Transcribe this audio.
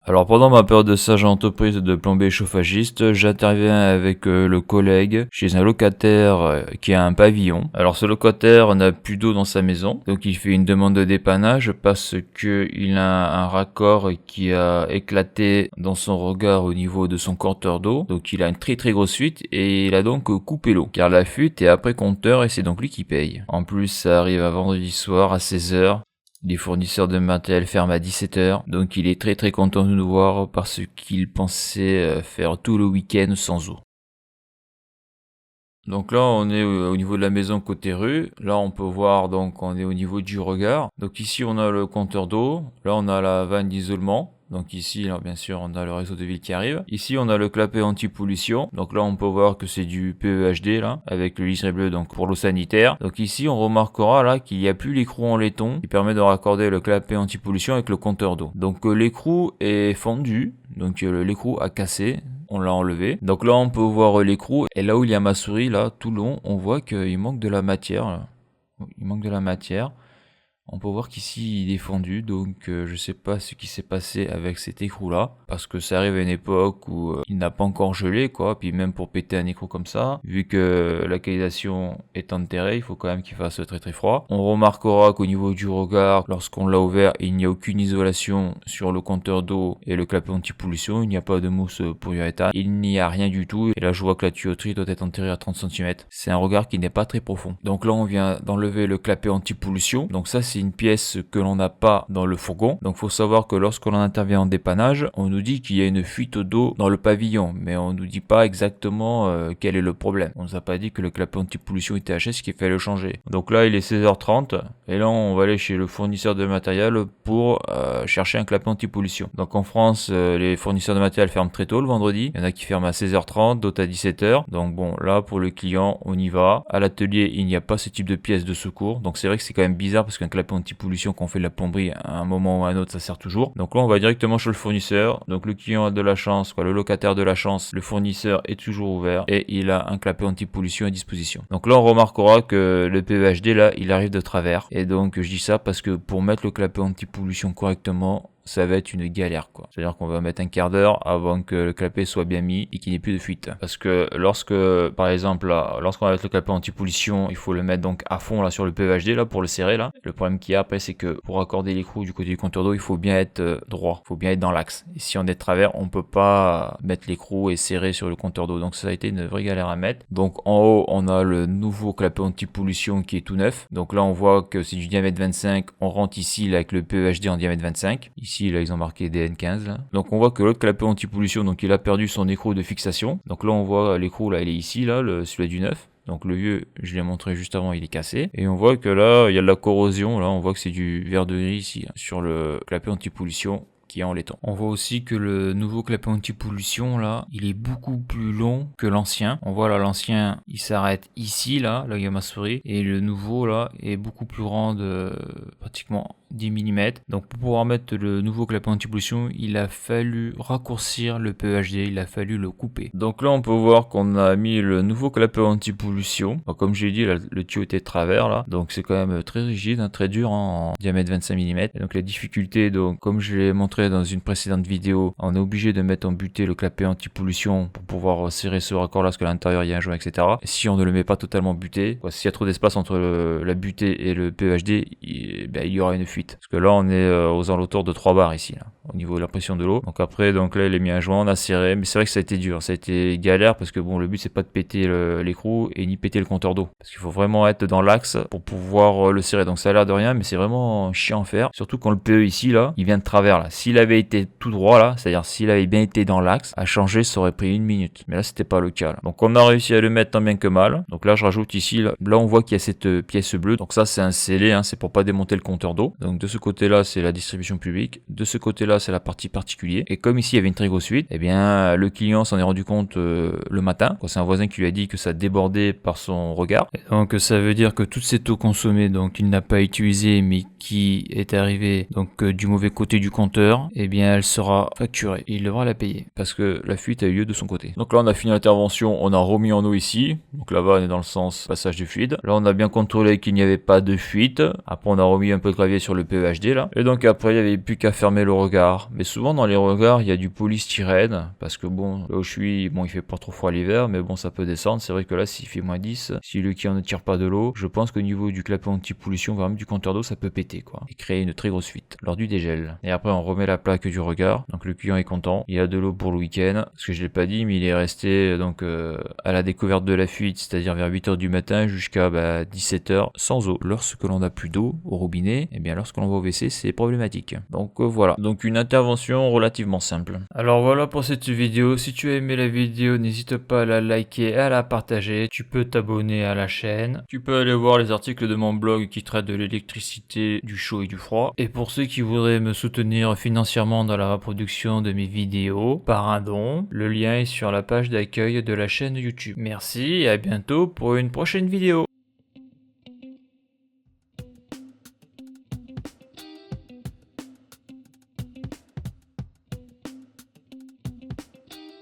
Alors pendant ma période de stage en entreprise de plombier chauffagiste, j'interviens avec le collègue chez un locataire qui a un pavillon. Alors ce locataire n'a plus d'eau dans sa maison, donc il fait une demande de dépannage parce que il a un raccord qui a éclaté dans son regard au niveau de son compteur d'eau. Donc il a une très grosse fuite et il a donc coupé l'eau. Car la fuite est après compteur et c'est donc lui qui paye. En plus ça arrive un vendredi soir à 16h. Les fournisseurs de matériel ferment à 17h, donc il est très content de nous voir parce qu'il pensait faire tout le week-end sans eau. Donc là on est au niveau de la maison côté rue, là on peut voir donc on est au niveau du regard. Donc ici on a le compteur d'eau, là on a la vanne d'isolement. Donc ici, là, bien sûr, on a le réseau de ville qui arrive. Ici, on a le clapet anti-pollution. Donc là, on peut voir que c'est du PEHD, là, avec le liseré bleu, donc pour l'eau sanitaire. Donc ici, on remarquera, là, qu'il n'y a plus l'écrou en laiton, qui permet de raccorder le clapet anti-pollution avec le compteur d'eau. Donc l'écrou est fendu, donc l'écrou a cassé. On l'a enlevé. Donc là, on peut voir l'écrou. Et là où il y a ma souris, là, tout long, on voit qu'il manque de la matière, là. Il manque de la matière. On peut voir qu'ici il est fendu, donc je sais pas ce qui s'est passé avec cet écrou là, parce que ça arrive à une époque où il n'a pas encore gelé quoi, puis même pour péter un écrou comme ça, vu que la canalisation est enterrée, il faut quand même qu'il fasse très froid. On remarquera qu'au niveau du regard, lorsqu'on l'a ouvert, il n'y a aucune isolation sur le compteur d'eau et le clapet anti-pollution, il n'y a pas de mousse pour l'uréthane, il n'y a rien du tout, et là je vois que la tuyauterie doit être enterrée à 30 cm. C'est un regard qui n'est pas très profond. Donc là on vient d'enlever le clapet anti-pollution, donc ça c'est une pièce que l'on n'a pas dans le fourgon. Donc faut savoir que lorsqu'on intervient en dépannage, on nous dit qu'il y a une fuite d'eau dans le pavillon, mais on nous dit pas exactement quel est le problème. On nous a pas dit que le clapet anti-pollution était HS qu'il fallait le changer. Donc là il est 16h30 et là on va aller chez le fournisseur de matériel pour chercher un clapet anti-pollution. Donc en France les fournisseurs de matériel ferment très tôt le vendredi. Il y en a qui ferment à 16h30, d'autres à 17h. Donc bon là pour le client on y va. À l'atelier il n'y a pas ce type de pièce de secours. Donc c'est vrai que c'est quand même bizarre parce qu'un clapet anti-pollution qu'on fait de la plomberie à un moment ou à un autre ça sert toujours. Donc là on va directement chez le fournisseur. Donc le client a de la chance, quoi, le locataire de la chance, le fournisseur est toujours ouvert et il a un clapet anti-pollution à disposition. Donc là on remarquera que le PEHD là il arrive de travers et donc je dis ça parce que pour mettre le clapet anti-pollution correctement ça va être une galère quoi. C'est-à-dire qu'on va mettre un quart d'heure avant que le clapet soit bien mis et qu'il n'y ait plus de fuite. Parce que lorsque, par exemple, là, lorsqu'on va mettre le clapet anti-pollution, il faut le mettre donc à fond là sur le PEHD là pour le serrer là. Le problème qu'il y a après c'est que pour accorder l'écrou du côté du compteur d'eau, il faut bien être droit, il faut bien être dans l'axe. Et si on est de travers, on peut pas mettre l'écrou et serrer sur le compteur d'eau. Donc ça a été une vraie galère à mettre. Donc en haut, on a le nouveau clapet anti-pollution qui est tout neuf. Donc là on voit que c'est du diamètre 25, on rentre ici là, avec le PEHD en diamètre 25. Ici là ils ont marqué DN15 là. Donc on voit que l'autre clapet anti-pollution, donc il a perdu son écrou de fixation. Donc là on voit l'écrou là il est ici là, celui du neuf. Donc le vieux, je l'ai montré juste avant, il est cassé. Et on voit que là il y a de la corrosion, là on voit que c'est du vert de gris ici hein, sur le clapet anti-pollution qui est en laiton. On voit aussi que le nouveau clapet anti-pollution là, il est beaucoup plus long que l'ancien. On voit là l'ancien, il s'arrête ici là il y a ma souris, et le nouveau là est beaucoup plus grand de pratiquement 10 mm. Donc pour pouvoir mettre le nouveau clapet anti-pollution, il a fallu raccourcir le PEHD, il a fallu le couper. Donc là on peut voir qu'on a mis le nouveau clapet anti-pollution. Comme j'ai dit, là, le tuyau était de travers là, donc c'est quand même très rigide, hein, très dur hein, en diamètre 25 mm. Et donc la difficulté, donc comme je l'ai montré dans une précédente vidéo, on est obligé de mettre en butée le clapet anti-pollution pour pouvoir serrer ce raccord là parce qu'à l'intérieur il y a un joint, etc. Et si on ne le met pas totalement buté, s'il y a trop d'espace entre la butée et le PEHD, il y aura une fuite. Parce que là on est aux alentours de 3 bars ici là, au niveau de la pression de l'eau. Donc après donc là il est mis un joint, on a serré, mais c'est vrai que ça a été dur, ça a été galère parce que bon le but c'est pas de péter l'écrou et ni péter le compteur d'eau. Parce qu'il faut vraiment être dans l'axe pour pouvoir le serrer. Donc ça a l'air de rien mais c'est vraiment chiant à faire. Surtout quand le PE ici là, il vient de travers là. S'il avait été tout droit là, c'est-à-dire s'il avait bien été dans l'axe, à changer ça aurait pris 1 minute. Mais là c'était pas le cas là. Donc on a réussi à le mettre tant bien que mal. Donc là je rajoute ici, là on voit qu'il y a cette pièce bleue. Donc ça c'est un scellé, hein, c'est pour pas démonter le compteur d'eau. Donc de ce côté là c'est la distribution publique. De ce côté là c'est la partie particulier. Et comme ici il y avait une très grosse fuite, eh bien le client s'en est rendu compte le matin. C'est un voisin qui lui a dit que ça débordait par son regard. Et donc ça veut dire que toute cette eau consommée, donc il n'a pas utilisé mais qui est arrivée donc du mauvais côté du compteur, eh bien elle sera facturée et il devra la payer parce que la fuite a eu lieu de son côté. Donc là on a fini l'intervention, on a remis en eau ici, donc là-bas on est dans le sens passage du fluide. Là on a bien contrôlé qu'il n'y avait pas de fuite. Après on a remis un peu de gravier sur le PEHD là. Et donc après il n'y avait plus qu'à fermer le regard. Mais souvent dans les regards il y a du polystyrène, parce que bon, là où je suis, bon il fait pas trop froid l'hiver, mais bon ça peut descendre. C'est vrai que là s'il fait moins 10, si le client ne tire pas de l'eau, je pense qu'au niveau du clapet anti-pollution, voire même du compteur d'eau, ça peut péter quoi, et créer une très grosse fuite lors du dégel. Et après on remet la plaque du regard, donc le client est content, il a de l'eau pour le week-end, parce que je l'ai pas dit, mais il est resté donc à la découverte de la fuite, c'est-à-dire vers 8h du matin jusqu'à 17h sans eau. Lorsque l'on n'a plus d'eau au robinet, et bien lorsque l'on va au WC, c'est problématique. Donc voilà, donc une intervention relativement simple. Alors voilà pour cette vidéo. Si tu as aimé la vidéo, n'hésite pas à la liker et à la partager. Tu peux t'abonner à la chaîne. Tu peux aller voir les articles de mon blog qui traitent de l'électricité, du chaud et du froid. Et pour ceux qui voudraient me soutenir financièrement dans la reproduction de mes vidéos par un don, le lien est sur la page d'accueil de la chaîne YouTube. Merci et à bientôt pour une prochaine vidéo.